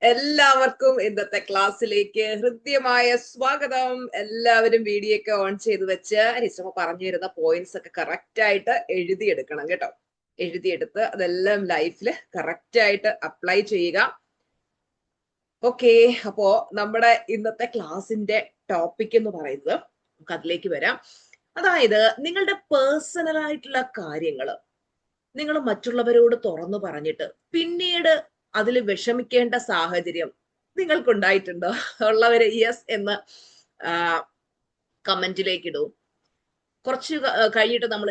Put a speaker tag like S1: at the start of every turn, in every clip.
S1: എല്ലാവർക്കും ഇന്നത്തെ ക്ലാസ്സിലേക്ക് ഹൃദ്യമായ സ്വാഗതം. എല്ലാവരും വീഡിയോ ഒക്കെ ഓൺ ചെയ്ത് വെച്ച് നിശ്ചമ പറഞ്ഞു തരുന്ന പോയിന്റ്സ് ഒക്കെ കറക്റ്റ് ആയിട്ട് എഴുതിയെടുക്കണം കേട്ടോ. എഴുതിയെടുത്ത് അതെല്ലാം ലൈഫിൽ കറക്റ്റ് ആയിട്ട് അപ്ലൈ ചെയ്യുക. ഓക്കെ, അപ്പോ നമ്മുടെ ഇന്നത്തെ ക്ലാസ്സിന്റെ ടോപ്പിക് എന്ന് പറയുന്നത് നമുക്ക് അതിലേക്ക് വരാം. അതായത് നിങ്ങളുടെ പേഴ്സണൽ ആയിട്ടുള്ള കാര്യങ്ങൾ നിങ്ങൾ മറ്റുള്ളവരോട് തുറന്നു പറഞ്ഞിട്ട് പിന്നീട് അതിൽ വിഷമിക്കേണ്ട സാഹചര്യം നിങ്ങൾക്കുണ്ടായിട്ടുണ്ടോ? ഉള്ളവര് യെസ് എന്ന് കമന്റിലേക്ക് ഇടും. കുറച്ച് കഴിഞ്ഞിട്ട് നമ്മൾ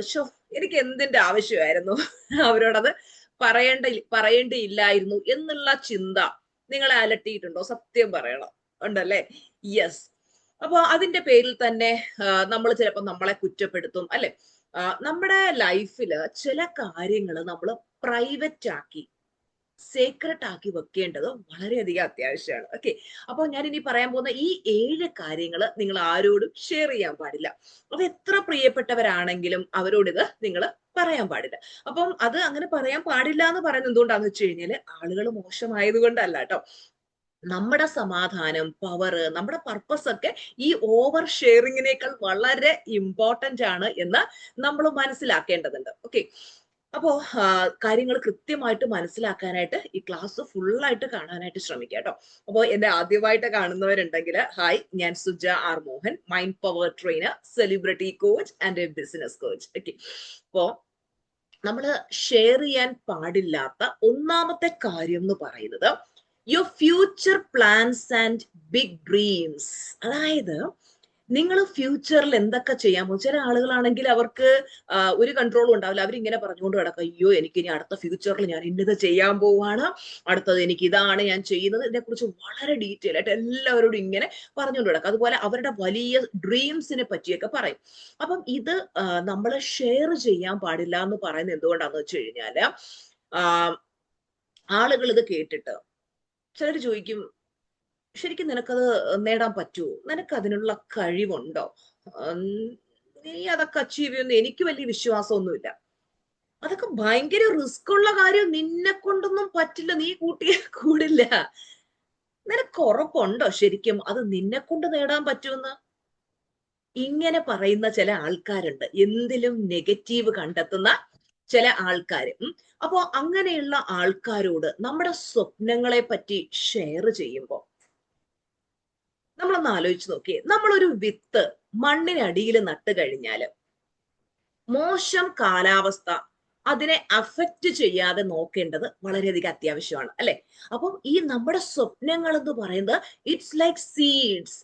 S1: എനിക്ക് എന്തിന്റെ ആവശ്യമായിരുന്നു അവരോടത് പറയേണ്ടിയില്ലായിരുന്നു എന്നുള്ള ചിന്ത നിങ്ങളെ അലട്ടിയിട്ടുണ്ടോ? സത്യം പറയണം, ഉണ്ടല്ലേ? യെസ്. അപ്പൊ അതിന്റെ പേരിൽ തന്നെ നമ്മൾ ചിലപ്പോൾ നമ്മളെ കുറ്റപ്പെടുത്തും, അല്ലെ? നമ്മുടെ ലൈഫില് ചില കാര്യങ്ങൾ നമ്മൾ പ്രൈവറ്റ് ആക്കി സീക്രട്ട് ആക്കി വെക്കേണ്ടത് വളരെയധികം അത്യാവശ്യമാണ്. ഓക്കെ, അപ്പോൾ ഞാൻ ഇനി പറയാൻ പോകുന്ന ഈ 7 കാര്യങ്ങൾ നിങ്ങൾ ആരോടും ഷെയർ ചെയ്യാൻ പാടില്ല. അത് എത്ര പ്രിയപ്പെട്ടവരാണെങ്കിലും അവരോട് ഇത് നിങ്ങൾ പറയാൻ പാടില്ല. അപ്പം അത് അങ്ങനെ പറയാൻ പാടില്ല എന്ന് പറയുന്നത് എന്തുകൊണ്ടാന്ന് വെച്ച് കഴിഞ്ഞാൽ ആളുകൾ മോശമായത് കൊണ്ടല്ല കേട്ടോ. നമ്മുടെ സമാധാനം, പവർ, നമ്മുടെ പർപ്പസ് ഒക്കെ ഈ ഓവർ ഷെയറിങ്ങിനേക്കാൾ വളരെ ഇമ്പോർട്ടന്റ് ആണ് എന്ന് നമ്മൾ മനസ്സിലാക്കേണ്ടതുണ്ട്. ഓക്കെ, അപ്പോ കാര്യങ്ങൾ കൃത്യമായിട്ട് മനസ്സിലാക്കാനായിട്ട് ഈ ക്ലാസ് ഫുള്ളായിട്ട് കാണാനായിട്ട് ശ്രമിക്കുക കേട്ടോ. അപ്പോൾ എന്നെ ആദ്യമായിട്ട് കാണുന്നവരുണ്ടെങ്കിൽ ഹായ്, ഞാൻ Suja R Mohan, mind power trainer, celebrity coach and a business coach. Okay, അപ്പോ നമ്മൾ ഷെയർ ചെയ്യാൻ പാടില്ലാത്ത ഒന്നാമത്തെ കാര്യം എന്ന് പറയുന്നത് your future plans and big dreams. അതായത് നിങ്ങൾ ഫ്യൂച്ചറിൽ എന്തൊക്കെ ചെയ്യാമോ? ചില ആളുകളാണെങ്കിൽ അവർക്ക് ഒരു കൺട്രോളും ഉണ്ടാവില്ല. അവരിങ്ങനെ പറഞ്ഞുകൊണ്ട് കിടക്കും, അയ്യോ എനിക്ക് ഇനി അടുത്ത ഫ്യൂച്ചറിൽ ഞാൻ ഇന്നത് ചെയ്യാൻ പോവാണ്, അടുത്തത് എനിക്ക് ഇതാണ് ഞാൻ ചെയ്യുന്നത്, ഇതിനെക്കുറിച്ച് വളരെ ഡീറ്റെയിൽ ആയിട്ട് എല്ലാവരോടും ഇങ്ങനെ പറഞ്ഞുകൊണ്ട് കിടക്കും. അതുപോലെ അവരുടെ വലിയ ഡ്രീംസിനെ പറ്റിയൊക്കെ പറയും. അപ്പം ഇത് നമ്മൾ ഷെയർ ചെയ്യാൻ പാടില്ല എന്ന് പറയുന്നത് എന്തുകൊണ്ടാന്ന് വെച്ച് കഴിഞ്ഞാല് ആളുകൾ ഇത് കേട്ടിട്ട് ചിലർ ചോദിക്കും, ശരിക്കും നിനക്കത് നേടാൻ പറ്റുമോ? നിനക്ക് അതിനുള്ള കഴിവുണ്ടോ? നീ അതൊക്കെ അച്ചീവ് ചെയ്യുമെന്ന് എനിക്ക് വലിയ വിശ്വാസമൊന്നുമില്ല. അതൊക്കെ ഭയങ്കര റിസ്ക് ഉള്ള കാര്യം, നിന്നെ കൊണ്ടൊന്നും പറ്റില്ല, നീ കൂടില്ല. നിനക്ക് ഉറപ്പുണ്ടോ ശരിക്കും അത് നിന്നെ കൊണ്ട് നേടാൻ പറ്റുമെന്ന്? ഇങ്ങനെ പറയുന്ന ചില ആൾക്കാരുണ്ട്, എന്തിലും നെഗറ്റീവ് കണ്ടെത്തുന്ന ചില ആൾക്കാര്. അപ്പോ അങ്ങനെയുള്ള ആൾക്കാരോട് നമ്മുടെ സ്വപ്നങ്ങളെ പറ്റി ഷെയർ ചെയ്യുമ്പോൾ നമ്മളൊന്ന് ആലോചിച്ച് നോക്കിയേ. നമ്മളൊരു വിത്ത് മണ്ണിനടിയിൽ നട്ട് കഴിഞ്ഞാല് മോശം കാലാവസ്ഥ അതിനെ അഫക്റ്റ് ചെയ്യാതെ നോക്കേണ്ടത് വളരെയധികം അത്യാവശ്യമാണ്, അല്ലെ? അപ്പം ഈ നമ്മുടെ സ്വപ്നങ്ങൾ എന്ന് പറയുന്നത് it's like seeds,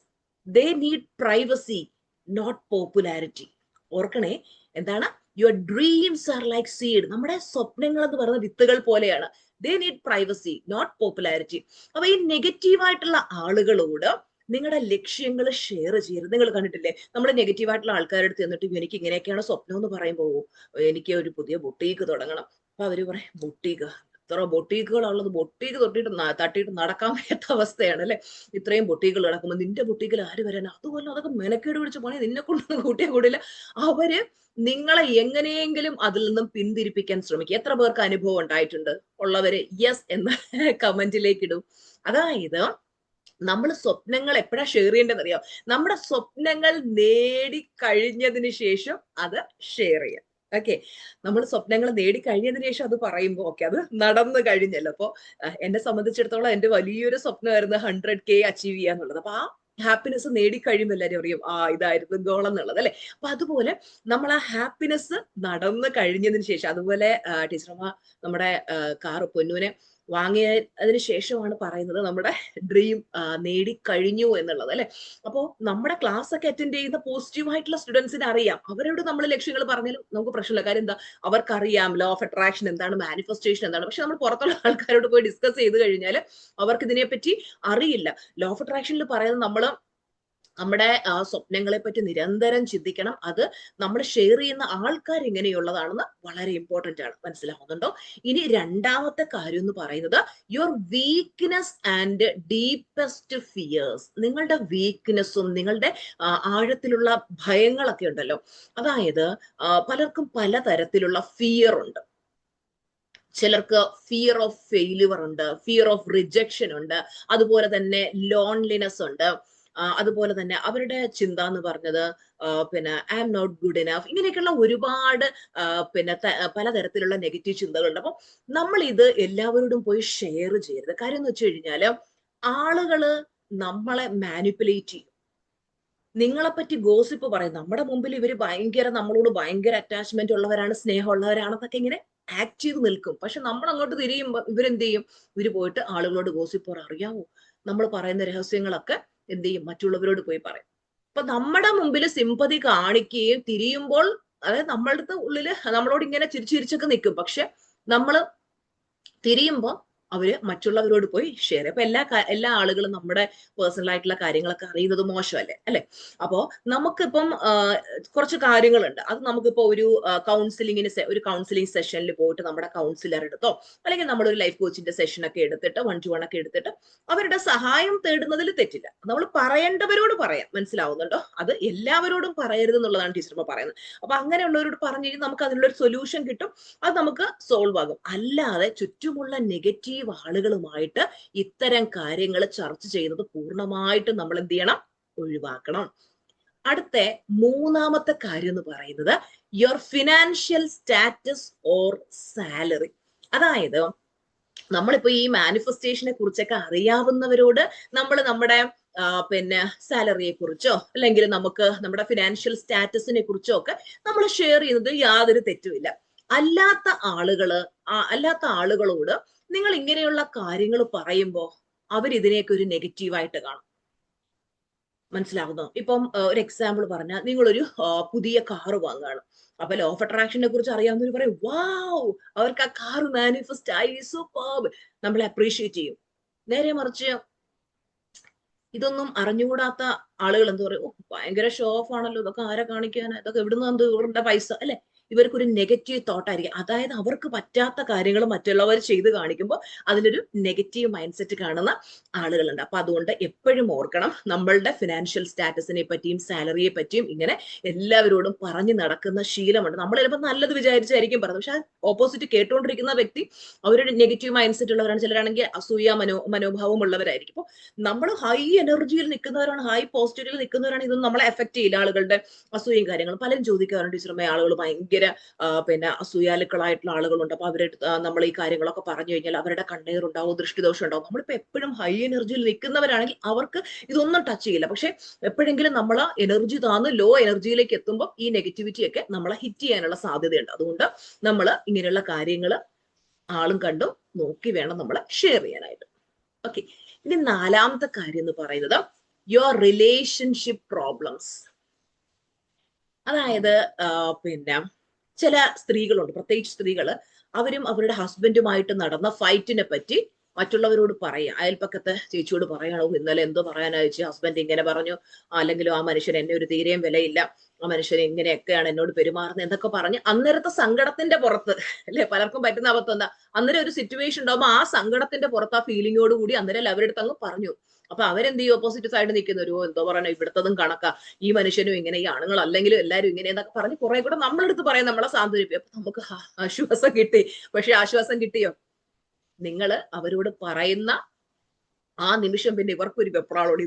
S1: they need privacy not popularity. ഓർക്കണേ, എന്താണ്? Your dreams are like seed. നമ്മുടെ സ്വപ്നങ്ങൾ എന്ന് പറയുന്ന വിത്തുകൾ പോലെയാണ്. They need privacy not popularity. അപ്പൊ ഈ നെഗറ്റീവായിട്ടുള്ള ആളുകളോട് നിങ്ങളുടെ ലക്ഷ്യങ്ങൾ ഷെയർ ചെയ്യരുത്. നിങ്ങൾ കണ്ടിട്ടില്ലേ, നമ്മൾ നെഗറ്റീവായിട്ടുള്ള ആൾക്കാരുടെ അടുത്ത് ചെന്നിട്ട് എനിക്ക് ഇങ്ങനെയൊക്കെയാണ് സ്വപ്നം എന്ന് പറയുമ്പോൾ, എനിക്ക് ഒരു പുതിയ ബൊട്ടീക്ക് തുടങ്ങണം. അപ്പൊ അവര് പറയും, ബൊട്ടീക്ക്? ഇത്ര ബൊട്ടീക്കുകളുള്ളത്, ബൊട്ടീക്ക് തട്ടിയിട്ട് നടക്കാൻ വയ്യാത്ത അവസ്ഥയാണ്, അല്ലെ? ഇത്രയും ബൊട്ടീക്കുകൾ കിടക്കുമ്പോൾ നിന്റെ ബൊട്ടീക്കിൽ ആര് വരാൻ? അതുപോലെ അതൊക്കെ മെനക്കേട് പിടിച്ച പണി, നിന്നെ കൊണ്ടൊന്നും കൂട്ടിയാൽ കൂടില്ല. അവര് നിങ്ങളെ എങ്ങനെയെങ്കിലും അതിൽ നിന്നും പിന്തിരിപ്പിക്കാൻ ശ്രമിക്കും. എത്ര പേർക്ക് അനുഭവം ഉണ്ടായിട്ടുണ്ട്? ഉള്ളവര് യെസ് എന്ന് കമന്റിലേക്ക് ഇടും. അതായത് നമ്മൾ സ്വപ്നങ്ങൾ എപ്പോഴാ ഷെയർ ചെയ്യേണ്ടതെന്ന് അറിയാം? നമ്മുടെ സ്വപ്നങ്ങൾ നേടിക്കഴിഞ്ഞതിന് ശേഷം അത് ഷെയർ ചെയ്യാം. ഓക്കെ, നമ്മൾ സ്വപ്നങ്ങൾ നേടിക്കഴിഞ്ഞതിന് ശേഷം അത് പറയുമ്പോൾ ഓക്കെ, അത് നടന്നു കഴിഞ്ഞല്ലോ. അപ്പൊ എന്നെ സംബന്ധിച്ചിടത്തോളം എന്റെ വലിയൊരു സ്വപ്നമായിരുന്നു 100K അച്ചീവ് ചെയ്യാന്നുള്ളത്. അപ്പൊ ആ ഹാപ്പിനെസ് നേടിക്കഴിയുമ്പോൾ എല്ലാവരും അറിയും, ഇതായിരുന്നു ഗോൾ എന്നുള്ളത്, അല്ലെ? അപ്പൊ അതുപോലെ നമ്മൾ ആ ഹാപ്പിനെസ് നടന്നു കഴിഞ്ഞതിന് ശേഷം, അതുപോലെ ടീച്ചറമ്മ നമ്മുടെ കാറ് പൊന്നൂനെ വാങ്ങിയതിന് ശേഷമാണ് പറയുന്നത് നമ്മുടെ ഡ്രീം നേടിക്കഴിഞ്ഞു എന്നുള്ളത്, അല്ലെ? അപ്പോ നമ്മുടെ ക്ലാസ് ഒക്കെ അറ്റൻഡ് ചെയ്യുന്ന പോസിറ്റീവ് ആയിട്ടുള്ള സ്റ്റുഡൻസിന് അറിയാം, അവരോട് നമ്മൾ ലക്ഷ്യങ്ങൾ പറഞ്ഞാലും നമുക്ക് പ്രശ്നമില്ല. കാര്യം എന്താ? അവർക്കറിയാം ലോ ഓഫ് അട്രാക്ഷൻ എന്താണ്, മാനിഫെസ്റ്റേഷൻ എന്താണ്. പക്ഷെ നമ്മൾ പുറത്തുള്ള ആൾക്കാരോട് പോയി ഡിസ്കസ് ചെയ്ത് കഴിഞ്ഞാൽ അവർക്ക് ഇതിനെപ്പറ്റി അറിയില്ല. ലോ ഓഫ് അട്രാക്ഷനിൽ പറയുന്നത് നമ്മൾ നമ്മുടെ സ്വപ്നങ്ങളെ പറ്റി നിരന്തരം ചിന്തിക്കണം. അത് നമ്മൾ ഷെയർ ചെയ്യുന്ന ആൾക്കാർ ഇങ്ങനെയുള്ളതാണെന്ന് വളരെ ഇമ്പോർട്ടന്റ് ആണ്. മനസ്സിലാവുന്നുണ്ടോ? ഇനി രണ്ടാമത്തെ കാര്യം എന്ന് പറയുന്നത് your weakness and deepest fears. നിങ്ങളുടെ വീക്ക്നെസ്സും നിങ്ങളുടെ ആഴത്തിലുള്ള ഭയങ്ങളൊക്കെ ഉണ്ടല്ലോ. അതായത് പലർക്കും പലതരത്തിലുള്ള ഫിയർ ഉണ്ട്. ചിലർക്ക് ഫിയർ ഓഫ് ഫെയിലുവർ ഉണ്ട്, ഫിയർ ഓഫ് റിജക്ഷൻ ഉണ്ട്, അതുപോലെ തന്നെ ലോൺലിനെസ് ഉണ്ട്. അതുപോലെ തന്നെ അവരുടെ ചിന്ത എന്ന് പറഞ്ഞത് പിന്നെ I am not good enough, ഇങ്ങനെയൊക്കെയുള്ള ഒരുപാട് പിന്നെ പലതരത്തിലുള്ള നെഗറ്റീവ് ചിന്തകളുണ്ട്. അപ്പൊ നമ്മൾ ഇത് എല്ലാവരോടും പോയി ഷെയർ ചെയ്യരുത്. കാര്യം എന്ന് വെച്ച് കഴിഞ്ഞാല് ആളുകള് നമ്മളെ മാനിപ്പുലേറ്റ് ചെയ്യും. നിങ്ങളെപ്പറ്റി ഗോസിപ്പ് പറയും. നമ്മുടെ മുമ്പിൽ ഇവര് നമ്മളോട് ഭയങ്കര അറ്റാച്ച്മെന്റ് ഉള്ളവരാണ്, സ്നേഹമുള്ളവരാണെന്നൊക്കെ ഇങ്ങനെ ആക്ട് ചെയ്ത് നിൽക്കും. പക്ഷെ നമ്മൾ അങ്ങോട്ട് തിരിയുമ്പോൾ ഇവരെന്ത് ചെയ്യും? ഇവര് പോയിട്ട് ആളുകളോട് ഗോസിപ്പ് പറ, അറിയാവോ നമ്മൾ പറയുന്ന രഹസ്യങ്ങളൊക്കെ എന്ത് ചെയ്യും? മറ്റുള്ളവരോട് പോയി പറയും. അപ്പൊ നമ്മുടെ മുമ്പിൽ സിമ്പതി കാണിക്കുകയും തിരിയുമ്പോൾ, അതായത് നമ്മളുടെ ഉള്ളില് നമ്മളോട് ഇങ്ങനെ ചിരിച്ചിരിച്ചൊക്കെ നിൽക്കും. പക്ഷെ നമ്മള് തിരിയുമ്പോ അവര് മറ്റുള്ളവരോട് പോയി ഷെയർ ചെയ്യും. അപ്പൊ എല്ലാ ആളുകളും നമ്മുടെ പേഴ്സണൽ ആയിട്ടുള്ള കാര്യങ്ങളൊക്കെ അറിയുന്നത് മോശമല്ലേ, അല്ലെ? അപ്പോ നമുക്കിപ്പം കുറച്ച് കാര്യങ്ങളുണ്ട്. അത് നമുക്കിപ്പോ ഒരു കൗൺസിലിംഗ് സെഷനിൽ പോയിട്ട് നമ്മുടെ കൗൺസിലർ എടുത്തോ, അല്ലെങ്കിൽ നമ്മളൊരു ലൈഫ് കോച്ചിന്റെ സെഷൻ ഒക്കെ എടുത്തിട്ട് 1-to-1 ഒക്കെ എടുത്തിട്ട് അവരുടെ സഹായം തേടുന്നതിൽ തെറ്റില്ല. നമ്മൾ പറയേണ്ടവരോട് പറയാം. മനസ്സിലാവുന്നുണ്ടോ? അത് എല്ലാവരോടും പറയരുത് എന്നുള്ളതാണ് ടീച്ചർമ്മ പറയുന്നത്. അപ്പൊ അങ്ങനെയുള്ളവരോട് പറഞ്ഞു കഴിഞ്ഞാൽ നമുക്ക് അതിനുള്ളൊരു സൊല്യൂഷൻ കിട്ടും. അത് നമുക്ക് സോൾവ് ആകും. അല്ലാതെ ചുറ്റുമുള്ള നെഗറ്റീവ് ആളുകളുമായിട്ട് ഇത്തരം കാര്യങ്ങൾ ചർച്ച ചെയ്യുന്നത് പൂർണ്ണമായിട്ടും നമ്മൾ എന്ത് ചെയ്യണം? ഒഴിവാക്കണം. അടുത്ത മൂന്നാമത്തെ കാര്യം എന്ന് പറയുന്നത് your financial status or salary. അതായത് നമ്മളിപ്പോ ഈ മാനിഫെസ്റ്റേഷനെ കുറിച്ചൊക്കെ അറിയാവുന്നവരോട് നമ്മൾ നമ്മുടെ പിന്നെ സാലറിയെ കുറിച്ചോ അല്ലെങ്കിൽ നമുക്ക് നമ്മുടെ ഫിനാൻഷ്യൽ സ്റ്റാറ്റസിനെ കുറിച്ചോ ഒക്കെ നമ്മൾ ഷെയർ ചെയ്യുന്നത് യാതൊരു തെറ്റുമില്ല. അല്ലാത്ത ആളുകളോട് നിങ്ങൾ ഇങ്ങനെയുള്ള കാര്യങ്ങൾ പറയുമ്പോൾ അവരിതിനെയൊക്കെ ഒരു നെഗറ്റീവായിട്ട് കാണും. മനസ്സിലാവുന്നോ? ഇപ്പം ഒരു എക്സാമ്പിൾ പറഞ്ഞാൽ നിങ്ങളൊരു പുതിയ കാറ് വാങ്ങുകയാണ്. അപ്പൊ ലോ ഓഫ് അട്രാക്ഷനെ കുറിച്ച് അറിയാവുന്നവർ പറയും, വാവ്, അവർക്ക് ആ കാർ മാനിഫെസ്റ്റ് ആയി, സൂപ്പർബ്, നമ്മളെ അപ്രീഷിയേറ്റ് ചെയ്യും. നേരെ മറിച്ച് ഇതൊന്നും അറിഞ്ഞുകൂടാത്ത ആളുകൾ എന്ത് പറയും? ഓ, ഭയങ്കര ഷോ ഓഫ് ആണല്ലോ, ഇതൊക്കെ ആരെ കാണിക്കാനാ, ഇതൊക്കെ എവിടുന്ന് എന്ത് ഇവരുടെ പൈസ, അല്ലെ? ഇവർക്കൊരു നെഗറ്റീവ് തോട്ട് ആയിരിക്കും. അതായത് അവർക്ക് പറ്റാത്ത കാര്യങ്ങൾ മറ്റുള്ളവർ ചെയ്ത് കാണിക്കുമ്പോൾ അതിലൊരു നെഗറ്റീവ് മൈൻഡ് സെറ്റ് കാണുന്ന ആളുകളുണ്ട്. അപ്പൊ അതുകൊണ്ട് എപ്പോഴും ഓർക്കണം, നമ്മളുടെ ഫിനാൻഷ്യൽ സ്റ്റാറ്റസിനെ പറ്റിയും സാലറിയെ പറ്റിയും ഇങ്ങനെ എല്ലാവരോടും പറഞ്ഞു നടക്കുന്ന ശീലമുണ്ട്. നമ്മൾ ചിലപ്പോൾ നല്ലത് വിചാരിച്ചായിരിക്കും പറയുന്നത്, പക്ഷെ ഓപ്പോസിറ്റ് കേട്ടുകൊണ്ടിരിക്കുന്ന വ്യക്തി അവരുടെ നെഗറ്റീവ് മൈൻഡ് സെറ്റ് ഉള്ളവരാണ്. ചിലരാണെങ്കിൽ അസൂയ മനോഭാവം ഉള്ളവരായിരിക്കും. അപ്പോൾ നമ്മൾ ഹൈ എനർജിയിൽ നിൽക്കുന്നവരാണ്, ഹൈ പോസിറ്റിവിറ്റിയിൽ നിൽക്കുന്നവരാണ്, ഇതൊന്നും നമ്മളെ എഫക്ട് ചെയ്യില്ല. ആളുകളുടെ അസൂയയും കാര്യങ്ങളും പലരും ചോദിക്കാറുണ്ട്, ടീച്ചറമ്മ ആളുകൾ ഭയങ്കര പിന്നെ അസൂയാലുക്കളായിട്ടുള്ള ആളുകളുണ്ട്. അപ്പൊ അവരുടെ നമ്മൾ ഈ കാര്യങ്ങളൊക്കെ പറഞ്ഞു കഴിഞ്ഞാൽ അവരുടെ കണ്ണീറുണ്ടാവും, ദൃഷ്ടിദോഷം ഉണ്ടാവും. നമ്മളിപ്പോ എപ്പോഴും ഹൈ എനർജിയിൽ നിൽക്കുന്നവരാണെങ്കിൽ അവർക്ക് ഇതൊന്നും ടച്ച് ചെയ്യില്ല. പക്ഷെ എപ്പോഴെങ്കിലും നമ്മൾ എനർജി താന്ന് ലോ എനർജിയിലേക്ക് എത്തുമ്പോൾ ഈ നെഗറ്റിവിറ്റി ഒക്കെ നമ്മളെ ഹിറ്റ് ചെയ്യാനുള്ള സാധ്യതയുണ്ട്. അതുകൊണ്ട് നമ്മൾ ഇങ്ങനെയുള്ള കാര്യങ്ങൾ ആളും കണ്ടും നോക്കി വേണം നമ്മൾ ഷെയർ ചെയ്യാനായിട്ട്. ഓക്കെ, ഇനി നാലാമത്തെ കാര്യം എന്ന് പറയുന്നത് യുവർ റിലേഷൻഷിപ്പ് പ്രോബ്ലംസ്. അതായത് പിന്നെ ചില സ്ത്രീകളുണ്ട്, പ്രത്യേകിച്ച് സ്ത്രീകള്, അവരും അവരുടെ ഹസ്ബൻഡുമായിട്ട് നടന്ന ഫൈറ്റിനെ പറ്റി മറ്റുള്ളവരോട് പറയാം. അയൽപ്പക്കത്തെ ചേച്ചിയോട് പറയണോ, ഇന്നലെ എന്തോ പറയാനാ ചേച്ചി, ഹസ്ബൻഡ് ഇങ്ങനെ പറഞ്ഞു, അല്ലെങ്കിൽ ആ മനുഷ്യൻ എന്നെ ഒരു തീരെയും വിലയില്ല, ആ മനുഷ്യൻ ഇങ്ങനെയൊക്കെയാണ് എന്നോട് പെരുമാറുന്നത് എന്നൊക്കെ പറഞ്ഞ് അന്നേരത്തെ സങ്കടത്തിന്റെ പുറത്ത്, അല്ലെ, പലർക്കും പറ്റുന്ന അബദ്ധം എന്താ, അന്നേരം ഒരു സിറ്റുവേഷൻ ഉണ്ടാകുമ്പോൾ ആ സങ്കടത്തിന്റെ പുറത്ത് ആ ഫീലിങ്ങോട് കൂടി അന്നേരം അവരുടെ അടുത്ത് അങ്ങ് പറഞ്ഞു. അപ്പൊ അവരെന്ത് ചെയ്യും? ഓപ്പോസിറ്റ് സൈഡ് നിൽക്കുന്നവരോ എന്തോ പറയണോ, ഇവിടുത്തതും കണക്കാ, ഈ മനുഷ്യനും ഇങ്ങനെ, ഈ ആണുങ്ങൾ അല്ലെങ്കിലും എല്ലാവരും ഇങ്ങനെ എന്നൊക്കെ പറഞ്ഞ് കുറെ കൂടെ നമ്മളെടുത്ത് പറയാം, നമ്മളെ സാന്ത്വനിപ്പിക്കും. അപ്പൊ നമുക്ക് ആശ്വാസം കിട്ടി. പക്ഷെ ആശ്വാസം കിട്ടിയോ? നിങ്ങള് അവരോട് പറയുന്ന ആ നിമിഷം പിന്നെ ഇവർക്കൊരു വെപ്രാളോട്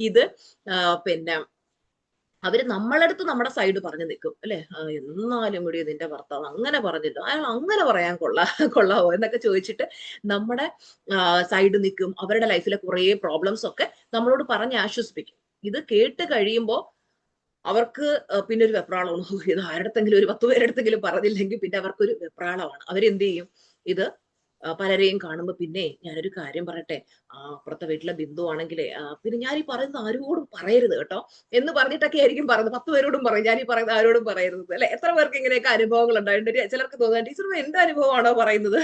S1: ഇത് പിന്നെ അവര് നമ്മളടുത്ത് നമ്മുടെ സൈഡ് പറഞ്ഞു നിൽക്കും, അല്ലെ? എന്നാലും കൂടി നിന്റെ ഭർത്താവ് അങ്ങനെ പറഞ്ഞല്ലോ, അയാൾ അങ്ങനെ പറയാൻ കൊള്ളാവോ എന്നൊക്കെ ചോദിച്ചിട്ട് നമ്മുടെ സൈഡ് നിൽക്കും. അവരുടെ ലൈഫിലെ കുറെ പ്രോബ്ലംസ് ഒക്കെ നമ്മളോട് പറഞ്ഞ് ആശ്വസിപ്പിക്കും. ഇത് കേട്ട് കഴിയുമ്പോൾ അവർക്ക് പിന്നെ ഒരു വെപ്രാളമാണ്. ഇത് ആരുടെങ്കിലും ഒരു 10 പേരെടുത്തെങ്കിലും പറഞ്ഞില്ലെങ്കിൽ പിന്നെ അവർക്കൊരു വെപ്രാളമാണ്. അവരെന്ത് ചെയ്യും? ഇത് പലരെയും കാണുമ്പോ, പിന്നെ ഞാനൊരു കാര്യം പറയട്ടെ, അപ്പുറത്തെ വീട്ടിലെ ബിന്ദു ആണെങ്കിലേ പിന്നെ ഞാൻ ഈ പറയുന്നത് ആരോടും പറയരുത് കേട്ടോ എന്ന് പറഞ്ഞിട്ടൊക്കെ ആയിരിക്കും പറയുന്നത്. 10 പേരോടും പറയും, ഞാൻ ഈ പറയുന്നത് ആരോടും പറയരുത്, അല്ലെ? എത്ര പേർക്ക് ഇങ്ങനെയൊക്കെ അനുഭവങ്ങൾ ഉണ്ടായിട്ടുണ്ട്? ചിലർക്ക് തോന്നാൻ, ടീച്ചർ എന്റെ അനുഭവമാണോ പറയുന്നത്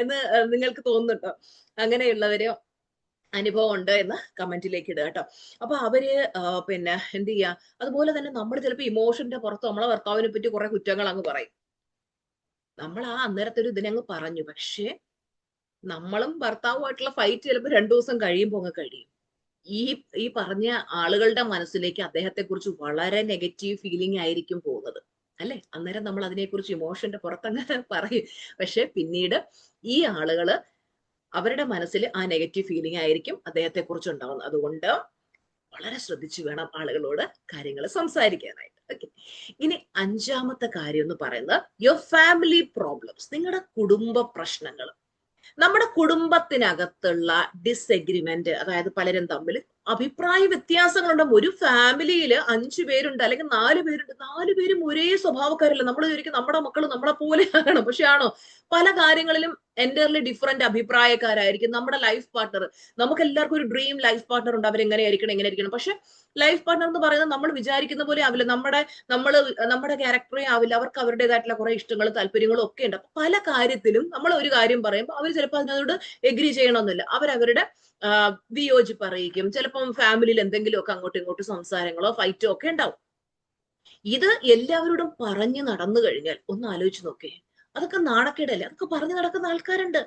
S1: എന്ന് നിങ്ങൾക്ക് തോന്നുന്നുണ്ടോ? അങ്ങനെയുള്ളവര് അനുഭവം ഉണ്ട് എന്ന് കമന്റിലേക്ക് ഇടുക കേട്ടോ. അപ്പൊ അവര് പിന്നെ എന്ത് ചെയ്യാ, അതുപോലെ തന്നെ നമ്മൾ ചിലപ്പോൾ ഇമോഷന്റെ പുറത്ത് നമ്മളെ ഭർത്താവിനെ പറ്റി കുറെ കുറ്റങ്ങൾ അങ്ങ് പറയും. നമ്മൾ ആ അന്നേരത്തെ ഒരു ഇതിനങ്ങ് പറഞ്ഞു, പക്ഷെ നമ്മളും ഭർത്താവുമായിട്ടുള്ള ഫൈറ്റ് ചിലപ്പോൾ 2 ദിവസം കഴിയുമ്പോൾ അങ്ങ് കഴിയും. ഈ ഈ പറഞ്ഞ ആളുകളുടെ മനസ്സിലേക്ക് അദ്ദേഹത്തെ കുറിച്ച് വളരെ നെഗറ്റീവ് ഫീലിംഗ് ആയിരിക്കും പോകുന്നത്. അല്ലെ? അന്നേരം നമ്മൾ അതിനെക്കുറിച്ച് ഇമോഷന്റെ പുറത്തങ്ങനെ പറയും. പക്ഷെ പിന്നീട് ഈ ആളുകള് അവരുടെ മനസ്സിൽ ആ നെഗറ്റീവ് ഫീലിംഗ് ആയിരിക്കും അദ്ദേഹത്തെ കുറിച്ച് ഉണ്ടാവുന്നത്. അതുകൊണ്ട് വളരെ ശ്രദ്ധിച്ചു വേണം ആളുകളോട് കാര്യങ്ങൾ സംസാരിക്കാനായിട്ട്. ഓക്കെ. ഇനി അഞ്ചാമത്തെ കാര്യം എന്ന് പറയുന്നത് യുവർ ഫാമിലി പ്രോബ്ലംസ്, നിങ്ങളുടെ കുടുംബ പ്രശ്നങ്ങൾ. നമ്മുടെ കുടുംബത്തിനകത്തുള്ള ഡിസെഗ്രിമെന്റ്, അതായത് പലരും തമ്മിൽ അഭിപ്രായ വ്യത്യാസങ്ങളുണ്ട്. ഒരു ഫാമിലിയിൽ 5 പേരുണ്ട് അല്ലെങ്കിൽ 4 പേരുണ്ട്, 4 പേരും ഒരേ സ്വഭാവക്കാരല്ല. നമ്മൾ വിചാരിക്കും നമ്മുടെ മക്കൾ നമ്മളെ പോലെയാണ്, പക്ഷെ ആണോ? പല കാര്യങ്ങളിലും എൻ്റർലി ഡിഫറെന്റ് അഭിപ്രായക്കാരായിരിക്കും. നമ്മുടെ ലൈഫ് പാർട്ണർ, നമുക്ക് എല്ലാവർക്കും ഒരു ഡ്രീം ലൈഫ് പാർട്ണർ ഉണ്ട്, അവരെങ്ങനെയായിരിക്കണം എങ്ങനെയായിരിക്കണം. പക്ഷെ ലൈഫ് പാർട്ണർ എന്ന് പറയുന്നത് നമ്മൾ വിചാരിക്കുന്ന പോലെ ആവില്ല. നമ്മുടെ ക്യാരക്ടറേ ആവില്ല. അവർക്ക് അവരുടേതായിട്ടുള്ള കുറെ ഇഷ്ടങ്ങളും താല്പര്യങ്ങളും ഒക്കെ ഉണ്ട്. അപ്പൊ പല കാര്യത്തിലും നമ്മൾ ഒരു കാര്യം പറയുമ്പോൾ അവർ ചിലപ്പോൾ അതിനോട് എഗ്രി ചെയ്യണമെന്നില്ല. അവരവരുടെ വിയോജിപ്പ് അറിയിക്കും. ചിലപ്പം ഫാമിലിയിൽ എന്തെങ്കിലുമൊക്കെ അങ്ങോട്ടും ഇങ്ങോട്ടും സംസാരങ്ങളോ ഫൈറ്റോ ഒക്കെ ഉണ്ടാവും. ഇത് എല്ലാവരോടും പറഞ്ഞു നടന്നു കഴിഞ്ഞാൽ ഒന്ന് ആലോചിച്ച് നോക്കേ, അതൊക്കെ നാണക്കേടല്ലേ? അതൊക്കെ പറഞ്ഞു നടക്കുന്ന ആൾക്കാരുണ്ട്.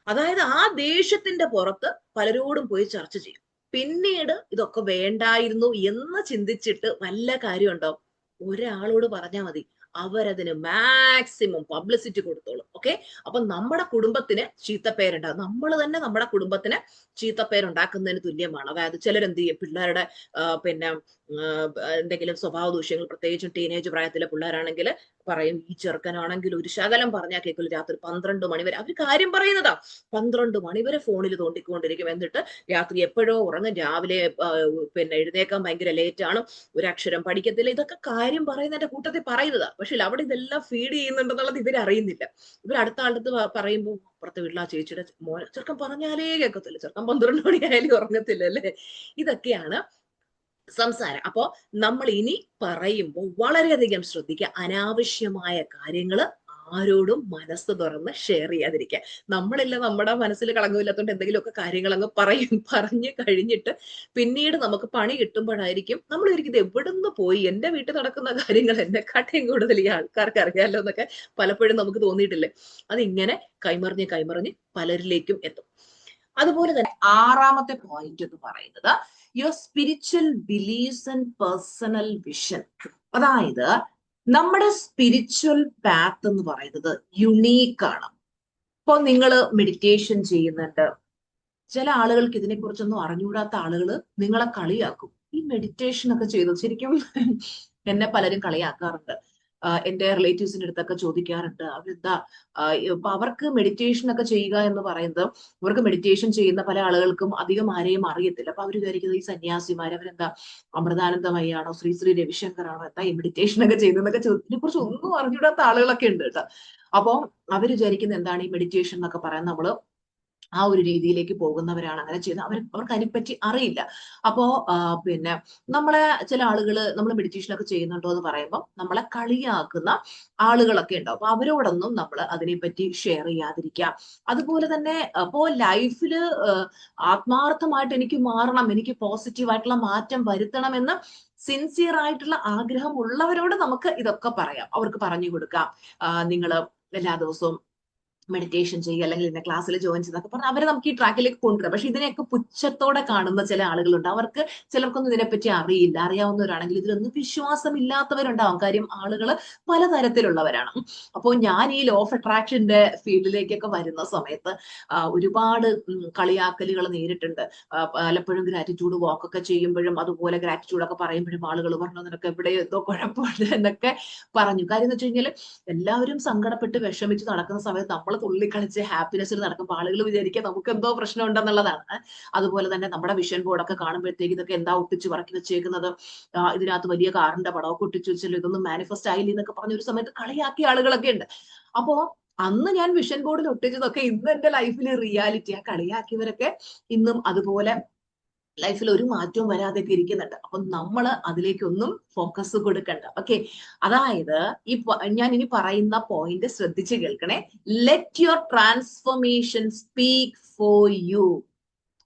S1: അതായത് ആ ദേഷ്യത്തിന്റെ പുറത്ത് പലരോടും പോയി ചർച്ച ചെയ്യും. പിന്നീട് ഇതൊക്കെ വേണ്ടായിരുന്നു എന്ന് ചിന്തിച്ചിട്ട് വല്ല കാര്യമുണ്ടോ? ഒരാളോട് പറഞ്ഞാൽ മതി, അവരതിന് മാക്സിമം പബ്ലിസിറ്റി കൊടുത്തോളും. ഓക്കെ. അപ്പൊ നമ്മുടെ കുടുംബത്തിന് ചീത്തപ്പേരുണ്ടാകും. നമ്മൾ തന്നെ നമ്മുടെ കുടുംബത്തിന് ചീത്തപ്പേരുണ്ടാക്കുന്നതിന് തുല്യമാണ്. അതായത് ചിലരെന്ത് ചെയ്യും, പിള്ളേരുടെ പിന്നെ എന്തെങ്കിലും സ്വഭാവ ദൂഷ്യങ്ങൾ, പ്രത്യേകിച്ചും ടീനേജ് പ്രായത്തിലെ പിള്ളേരാണെങ്കിൽ പറയും, ഈ ചെറുക്കനാണെങ്കിൽ ഒരു ശകലം പറഞ്ഞാൽ കേൾക്കില്ല, രാത്രി 12 മണി വരെ അവർ കാര്യം പറയുന്നതാ. 12 മണി വരെ ഫോണിൽ തോണ്ടിക്കൊണ്ടിരിക്കും. എന്നിട്ട് രാത്രി എപ്പോഴോ ഉറങ്ങും, രാവിലെ പിന്നെ എഴുന്നേക്കാൻ ഭയങ്കര ലേറ്റ് ആണ്, ഒരു അക്ഷരം പഠിക്കത്തില്ല. ഇതൊക്കെ കാര്യം പറയുന്നതിന്റെ കൂട്ടത്തിൽ പറയുന്നതാ. പക്ഷെ അവിടെ ഇതെല്ലാം ഫീഡ് ചെയ്യുന്നുണ്ടെന്നുള്ളത് ഇവർ അറിയുന്നില്ല. ഇവർ അടുത്ത ആളത്ത് പറയുമ്പോൾ അപ്പുറത്തെ വീട്ടിൽ ആ ചേച്ചിയുടെ മോനെ, ചെറുക്കൻ പറഞ്ഞാലേ കേൾക്കത്തില്ല, ചെറുക്കൻ 12 മണി ആയാലും ഉറങ്ങത്തില്ല അല്ലേ? ഇതൊക്കെയാണ് സംസാരം. അപ്പോ നമ്മൾ ഇനി പറയുമ്പോൾ വളരെയധികം ശ്രദ്ധിക്കുക. അനാവശ്യമായ കാര്യങ്ങൾ ആരോടും മനസ്സ് തുറന്ന് ഷെയർ ചെയ്യാതിരിക്കുക. നമ്മളില്ല നമ്മുടെ മനസ്സിൽ കളങ്കമില്ലാത്തതുകൊണ്ട് എന്തെങ്കിലുമൊക്കെ കാര്യങ്ങൾ അങ്ങ് പറയും. പറഞ്ഞു കഴിഞ്ഞിട്ട് പിന്നീട് നമുക്ക് പണി കിട്ടുമ്പോഴായിരിക്കും നമ്മൾ ഒരിക്കലും ഇത് എവിടുന്ന് പോയി, എന്റെ വീട്ടിൽ നടക്കുന്ന കാര്യങ്ങൾ എന്നെക്കാട്ടേയും കൂടുതൽ ഈ ആൾക്കാർക്ക് അറിയാലോ എന്നൊക്കെ പലപ്പോഴും നമുക്ക് തോന്നിയിട്ടില്ലേ? അതിങ്ങനെ കൈമറിഞ്ഞ് കൈമറിഞ്ഞ് പലരിലേക്കും എത്തും. അതുപോലെ തന്നെ ആറാമത്തെ പോയിന്റ് എന്ന് പറയുന്നത് your spiritual beliefs and personal vision. അതായത് നമ്മുടെ സ്പിരിച്വൽ പാത്ത് എന്ന് പറയുന്നത് യുണീക്ക് ആണ്. ഇപ്പൊ നിങ്ങൾ മെഡിറ്റേഷൻ ചെയ്യുന്നുണ്ട്, ചില ആളുകൾക്ക് ഇതിനെക്കുറിച്ചൊന്നും അറിഞ്ഞുകൂടാത്ത ആളുകൾ നിങ്ങളെ കളിയാക്കും. ഈ മെഡിറ്റേഷൻ ഒക്കെ ചെയ്തു, ശരിക്കും എന്നെ പലരും കളിയാക്കാറുണ്ട്. എന്റെ റിലേറ്റീവ്സിന്റെ അടുത്തൊക്കെ ചോദിക്കാറുണ്ട്, അവരെന്താ ഇപ്പൊ അവർക്ക് മെഡിറ്റേഷൻ ഒക്കെ ചെയ്യുക എന്ന് പറയുന്നത്, അവർക്ക് മെഡിറ്റേഷൻ ചെയ്യുന്ന പല ആളുകൾക്കും അധികം ആരെയും അറിയത്തില്ല. അപ്പൊ അവർ വിചാരിക്കുന്നത് ഈ സന്യാസിമാർ അവരെന്താ അമൃതാനന്ദമയ്യാണോ, ശ്രീ ശ്രീ രവിശങ്കറാണോ, എന്താ ഈ മെഡിറ്റേഷൻ ഒക്കെ ചെയ്യുന്നതൊക്കെ ഇതിനെ കുറിച്ച് ഒന്നും അറിഞ്ഞൂടാത്ത ആളുകളൊക്കെ ഉണ്ട് കേട്ടോ. അപ്പൊ അവർ വിചാരിക്കുന്നത് എന്താണ് ഈ മെഡിറ്റേഷൻ എന്നൊക്കെ പറയാൻ, നമ്മള് ആ ഒരു രീതിയിലേക്ക് പോകുന്നവരാണ് അങ്ങനെ ചെയ്യുന്നത്. അവർക്ക് അതിനെപ്പറ്റി അറിയില്ല. അപ്പോ പിന്നെ നമ്മളെ ചില ആളുകൾ നമ്മൾ മെഡിറ്റേഷനൊക്കെ ചെയ്യുന്നുണ്ടോ എന്ന് പറയുമ്പോൾ നമ്മളെ കളിയാക്കുന്ന ആളുകളൊക്കെ ഉണ്ടാവും. അപ്പൊ അവരോടൊന്നും നമ്മൾ അതിനെപ്പറ്റി ഷെയർ ചെയ്യാതിരിക്കുക. അതുപോലെ തന്നെ അപ്പോ ലൈഫില് ആത്മാർത്ഥമായിട്ട് എനിക്ക് മാറണം, എനിക്ക് പോസിറ്റീവ് ആയിട്ടുള്ള മാറ്റം വരുത്തണമെന്ന് സിൻസിയർ ആയിട്ടുള്ള ആഗ്രഹം ഉള്ളവരോട് നമുക്ക് ഇതൊക്കെ പറയാം. അവർക്ക് പറഞ്ഞു കൊടുക്കാം, നിങ്ങൾ എല്ലാ ദിവസവും മെഡിറ്റേഷൻ ചെയ്യുക, അല്ലെങ്കിൽ ഇന്ന ക്ലാസ്സിൽ ജോയിൻ ചെയ്തൊക്കെ പറഞ്ഞാൽ അവരെ നമുക്ക് ഈ ട്രാക്കിലേക്ക് കൊണ്ടുവരാം. പക്ഷെ ഇതിനെയൊക്കെ പുച്ഛത്തോടെ കാണുന്ന ചില ആളുകളുണ്ട്. അവർക്ക് ചിലർക്കൊന്നും ഇതിനെപ്പറ്റി അറിയില്ല. അറിയാവുന്നവരാണെങ്കിൽ ഇതിലൊന്നും വിശ്വാസമില്ലാത്തവരുണ്ടാവും. കാര്യം ആളുകൾ പലതരത്തിലുള്ളവരാണ്. അപ്പോൾ ഞാൻ ഈ ലോ ഓഫ് അട്രാക്ഷന്റെ ഫീൽഡിലേക്കൊക്കെ വരുന്ന സമയത്ത് ഒരുപാട് കളിയാക്കലുകൾ നേരിട്ടുണ്ട്. പലപ്പോഴും ഗ്രാറ്റിറ്റ്യൂഡ് വാക്കൊക്കെ ചെയ്യുമ്പോഴും അതുപോലെ ഗ്രാറ്റിറ്റ്യൂഡൊക്കെ പറയുമ്പോഴും ആളുകൾ പറഞ്ഞു നിനക്ക് എവിടെ എന്തോ കുഴപ്പമുണ്ട് എന്നൊക്കെ പറഞ്ഞു. കാര്യം എന്ന് വെച്ച് കഴിഞ്ഞാൽ എല്ലാവരും സങ്കടപ്പെട്ട് വിഷമിച്ച് നടക്കുന്ന സമയത്ത് നമ്മൾ തുള്ളിക്കളിച്ച് ഹാപ്പിനെസ്സിൽ നടക്കുമ്പോൾ ആളുകൾ വിചാരിക്കുക നമുക്ക് എന്തോ പ്രശ്നം ഉണ്ടെന്നുള്ളതാണ്. അതുപോലെ തന്നെ നമ്മുടെ വിഷൻ ബോർഡൊക്കെ കാണുമ്പോഴത്തേക്ക് ഇതൊക്കെ എന്താ ഒട്ടിച്ച് പറക്കി വെച്ചേക്കുന്നത്, ഇതിനകത്ത് വലിയ കാറിന്റെ പടമൊക്കെ ഒട്ടിച്ച് വെച്ചല്ലോ, ഇതൊന്നും മാനിഫെസ്റ്റ് ആയില്ല എന്നൊക്കെ പറഞ്ഞ ഒരു സമയത്ത് കളിയാക്കിയ ആളുകളൊക്കെ ഉണ്ട്. അപ്പോ അന്ന് ഞാൻ വിഷൻ ബോർഡിൽ ഒട്ടിച്ചതൊക്കെ ഇന്ന് എന്റെ ലൈഫിൽ റിയാലിറ്റി. ആ കളിയാക്കിയവരൊക്കെ ഇന്നും അതുപോലെ ലൈഫിൽ ഒരു മാറ്റവും വരാതെയൊക്കെ ഇരിക്കുന്നുണ്ട്. അപ്പൊ നമ്മൾ അതിലേക്കൊന്നും ഫോക്കസ് കൊടുക്കണ്ട. ഓക്കെ. അതായത് ഞാൻ ഇനി പറയുന്ന പോയിന്റ് ശ്രദ്ധിച്ച് കേൾക്കണേ. Let your transformation speak for you.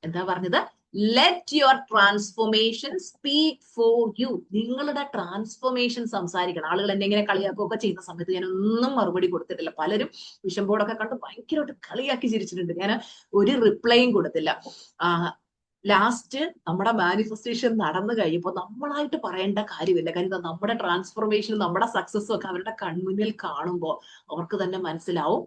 S1: എന്താ പറഞ്ഞത്? Let your transformation speak for you. നിങ്ങളുടെ ട്രാൻസ്ഫോർമേഷൻ സംസാരിക്കണം. ആളുകൾ എന്നെ ഇങ്ങനെ കളിയാക്കുകയൊക്കെ ചെയ്യുന്ന സമയത്ത് ഞാൻ ഒന്നും മറുപടി കൊടുത്തിട്ടില്ല. പലരും വിഷൻ ബോർഡൊക്കെ കണ്ട് ഭയങ്കരമായിട്ട് കളിയാക്കി ചിരിച്ചിട്ടുണ്ട്. ഞാൻ ഒരു റിപ്ലൈയും കൊടുത്തില്ല.
S2: ലാസ്റ്റ് നമ്മുടെ മാനിഫെസ്റ്റേഷൻ നടന്നു കഴിയുമ്പോൾ നമ്മളായിട്ട് പറയേണ്ട കാര്യമില്ല. കാര്യം എന്താ, നമ്മുടെ ട്രാൻസ്ഫോർമേഷനും നമ്മുടെ സക്സസ്സും ഒക്കെ അവരുടെ കൺമുന്നിൽ കാണുമ്പോൾ അവർക്ക് തന്നെ മനസ്സിലാവും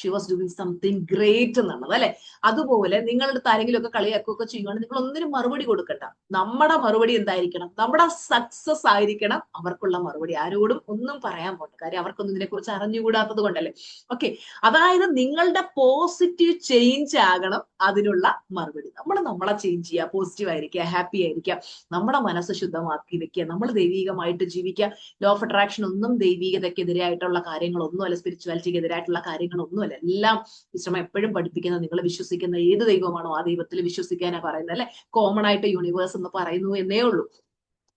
S2: she was doing something great എന്നുള്ളത്, അല്ലെ? അതുപോലെ നിങ്ങളുടെ അടുത്ത് ആരെങ്കിലും ഒക്കെ കളിയാക്കുകയൊക്കെ ചെയ്യുവാണെങ്കിൽ നിങ്ങൾ ഒന്നിനും മറുപടി കൊടുക്കണ്ട. നമ്മുടെ മറുപടി എന്തായിരിക്കണം? നമ്മുടെ സക്സസ് ആയിരിക്കണം അവർക്കുള്ള മറുപടി. ആരോടും ഒന്നും പറയാൻ പോകണ്ട, കാര്യം അവർക്കൊന്നും ഇതിനെ കുറിച്ച് അറിഞ്ഞുകൂടാത്തത് കൊണ്ടല്ലേ. ഓക്കെ, അതായത് നിങ്ങളുടെ പോസിറ്റീവ് ചേഞ്ച് ആകണം അതിനുള്ള മറുപടി. നമ്മൾ നമ്മളെ ചേഞ്ച് ചെയ്യുക, പോസിറ്റീവ് ആയിരിക്കുക, ഹാപ്പി ആയിരിക്കുക, നമ്മുടെ മനസ്സ് ശുദ്ധമാക്കി വെക്കുക, നമ്മൾ ദൈവികമായിട്ട് ജീവിക്കുക. ലോ ഓഫ് അട്രാക്ഷൻ ഒന്നും ദൈവികതയ്ക്കെതിരായിട്ടുള്ള കാര്യങ്ങളൊന്നും അല്ല, സ്പിരിച്വാലിറ്റിക്ക് എതിരായിട്ടുള്ള കാര്യങ്ങളൊന്നും അല്ല. എല്ലാം വിശ്രമം എപ്പോഴും പഠിപ്പിക്കുന്നത് നിങ്ങൾ വിശ്വസിക്കുന്ന ഏത് ദൈവമാണോ ആ ദൈവത്തിൽ വിശ്വസിക്കാനാ പറയുന്നത്, അല്ലെ? കോമൺ ആയിട്ട് യൂണിവേഴ്സ് എന്ന് പറയുന്നു എന്നേ ഉള്ളൂ.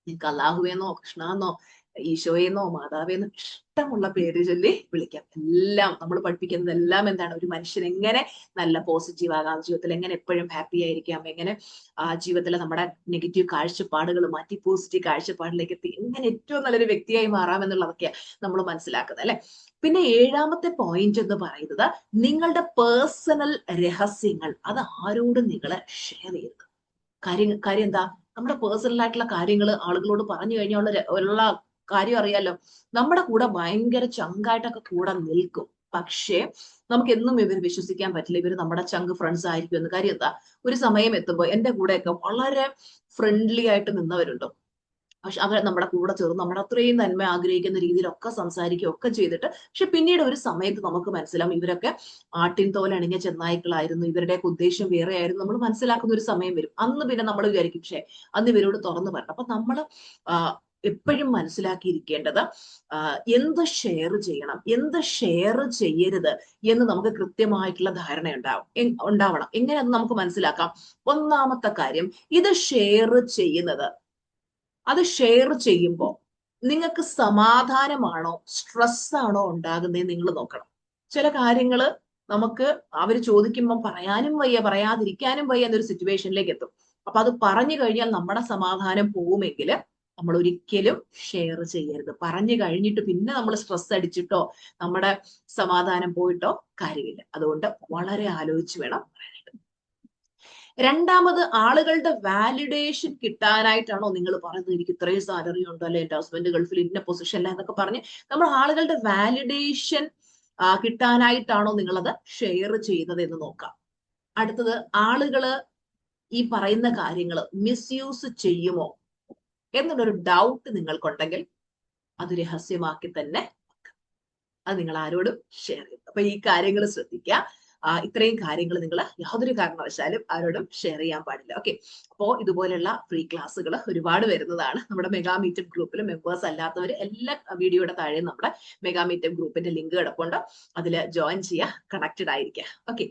S2: നിങ്ങൾക്ക് അല്ലാഹുവെന്നോ കൃഷ്ണന്നോ ഈശോയെന്നോ മാതാവെന്നോ ഇഷ്ടമുള്ള പേര് ചൊല്ലി വിളിക്കാം. എല്ലാം നമ്മൾ പഠിപ്പിക്കുന്നത് എല്ലാം എന്താണ്? ഒരു മനുഷ്യൻ എങ്ങനെ നല്ല പോസിറ്റീവ് ആകാം, ജീവിതത്തിൽ എങ്ങനെ എപ്പോഴും ഹാപ്പി ആയിരിക്കാം, എങ്ങനെ ജീവിതത്തിലെ നമ്മുടെ നെഗറ്റീവ് കാഴ്ചപ്പാടുകൾ മാറ്റി പോസിറ്റീവ് കാഴ്ചപ്പാടിലേക്ക് എത്തി എങ്ങനെ ഏറ്റവും നല്ലൊരു വ്യക്തിയായി മാറാം എന്നുള്ളതൊക്കെയാണ് നമ്മൾ മനസ്സിലാക്കുന്നത്, അല്ലെ? പിന്നെ 7ാമത്തെ പോയിന്റ് എന്ന് പറയുന്നത് നിങ്ങളുടെ പേഴ്സണൽ രഹസ്യങ്ങൾ അത് ആരോടും നിങ്ങൾ ഷെയർ ചെയ്യരുത്. കാര്യം എന്താ? നമ്മുടെ പേഴ്സണൽ ആയിട്ടുള്ള കാര്യങ്ങൾ ആളുകളോട് പറഞ്ഞു കഴിഞ്ഞാൽ ഉള്ള കാര്യം അറിയാലോ, നമ്മുടെ കൂടെ ഭയങ്കര ചങ്കായിട്ടൊക്കെ കൂടെ നിൽക്കും. പക്ഷേ നമുക്ക് എന്നും ഇവർ വിശ്വസിക്കാൻ പറ്റില്ല, ഇവർ നമ്മുടെ ചങ്ക് ഫ്രണ്ട്സ് ആയിരിക്കും എന്ന്. കാര്യം എന്താ? ഒരു സമയം എത്തുമ്പോൾ എന്റെ കൂടെയൊക്കെ വളരെ ഫ്രണ്ട്ലി ആയിട്ട് നിന്നവരുണ്ട്, പക്ഷെ അവർ നമ്മുടെ കൂടെ ചേർന്ന് നമ്മുടെ അത്രയും നന്മ ആഗ്രഹിക്കുന്ന രീതിയിലൊക്കെ സംസാരിക്കുകയും ഒക്കെ ചെയ്തിട്ട്, പക്ഷെ പിന്നീട് ഒരു സമയത്ത് നമുക്ക് മനസ്സിലാവും ഇവരൊക്കെ ആട്ടിൻ തോലണിഞ്ഞ ചെന്നായ്ക്കളായിരുന്നു, ഇവരുടെയൊക്കെ ഉദ്ദേശം വേറെ ആയിരുന്നു, നമ്മൾ മനസ്സിലാക്കുന്ന ഒരു സമയം വരും. അന്ന് പിന്നെ നമ്മൾ വിചാരിക്കും പക്ഷെ അന്ന് ഇവരോട് തുറന്നു പറഞ്ഞു. അപ്പൊ നമ്മൾ എപ്പോഴും മനസ്സിലാക്കിയിരിക്കേണ്ടത് എന്ത് ഷെയർ ചെയ്യണം, എന്ത് ഷെയർ ചെയ്യരുത് എന്ന് നമുക്ക് കൃത്യമായിട്ടുള്ള ധാരണ ഉണ്ടാവണം. എങ്ങനെ അത് നമുക്ക് മനസ്സിലാക്കാം? ഒന്നാമത്തെ കാര്യം, ഇത് ഷെയർ ചെയ്യുന്നത്, അത് ഷെയർ ചെയ്യുമ്പോൾ നിങ്ങൾക്ക് സമാധാനമാണോ സ്ട്രെസ് ആണോ ഉണ്ടാകുന്നത് നിങ്ങൾ നോക്കണം. ചില കാര്യങ്ങൾ നമുക്ക് അവർ ചോദിക്കുമ്പോൾ പറയാനും വയ്യ, പറയാതിരിക്കാനും വയ്യ എന്നൊരു സിറ്റുവേഷനിലേക്ക് എത്തും. അപ്പൊ അത് പറഞ്ഞു കഴിഞ്ഞാൽ നമ്മുടെ സമാധാനം പോവുമെങ്കിൽ നമ്മൾ ഒരിക്കലും ഷെയർ ചെയ്യരുത്. പറഞ്ഞു കഴിഞ്ഞിട്ട് പിന്നെ നമ്മൾ സ്ട്രെസ് അടിച്ചിട്ടോ നമ്മുടെ സമാധാനം പോയിട്ടോ കാര്യമില്ല. അതുകൊണ്ട് വളരെ ആലോചിച്ച് വേണം പറയാനായിട്ട്. രണ്ടാമത്, ആളുകളുടെ വാലിഡേഷൻ കിട്ടാനായിട്ടാണോ നിങ്ങൾ പറയുന്നത് എനിക്ക് ഇത്രയും സാലറി ഉണ്ടോ, അല്ലെ എന്റെ ഹസ്ബൻഡ് ഗൾഫിൽ ഇന്ന പൊസിഷനില്ല എന്നൊക്കെ പറഞ്ഞ് നമ്മൾ ആളുകളുടെ വാലിഡേഷൻ കിട്ടാനായിട്ടാണോ നിങ്ങളത് ഷെയർ ചെയ്യുന്നത് എന്ന് നോക്കാം. അടുത്തത്, ആളുകള് ഈ പറയുന്ന കാര്യങ്ങൾ മിസ്യൂസ് ചെയ്യുമോ എന്നുള്ളൊരു ഡൗട്ട് നിങ്ങൾക്കുണ്ടെങ്കിൽ അത് രഹസ്യമാക്കി തന്നെ അത് നിങ്ങൾ ആരോടും ഷെയർ ചെയ്യും. അപ്പൊ ഈ കാര്യങ്ങൾ ശ്രദ്ധിക്കുക. ഇത്രയും കാര്യങ്ങൾ നിങ്ങൾ യാതൊരു കാരണവശാലും ആരോടും ഷെയർ ചെയ്യാൻ പാടില്ല. ഓക്കെ, അപ്പോ ഇതുപോലെയുള്ള ഫ്രീ ക്ലാസ്സുകൾ ഒരുപാട് വരുന്നതാണ്. നമ്മുടെ മെഗാ മീറ്റപ്പ് ഗ്രൂപ്പിൽ മെമ്പേഴ്സ് അല്ലാത്തവർ എല്ലാ വീഡിയോയുടെ താഴെ നമ്മുടെ മെഗാ മീറ്റപ്പ് ഗ്രൂപ്പിന്റെ ലിങ്ക് കിടപ്പുണ്ട്, അതിൽ ജോയിൻ ചെയ്യുക, കണക്റ്റഡ് ആയിരിക്കുക. ഓക്കെ,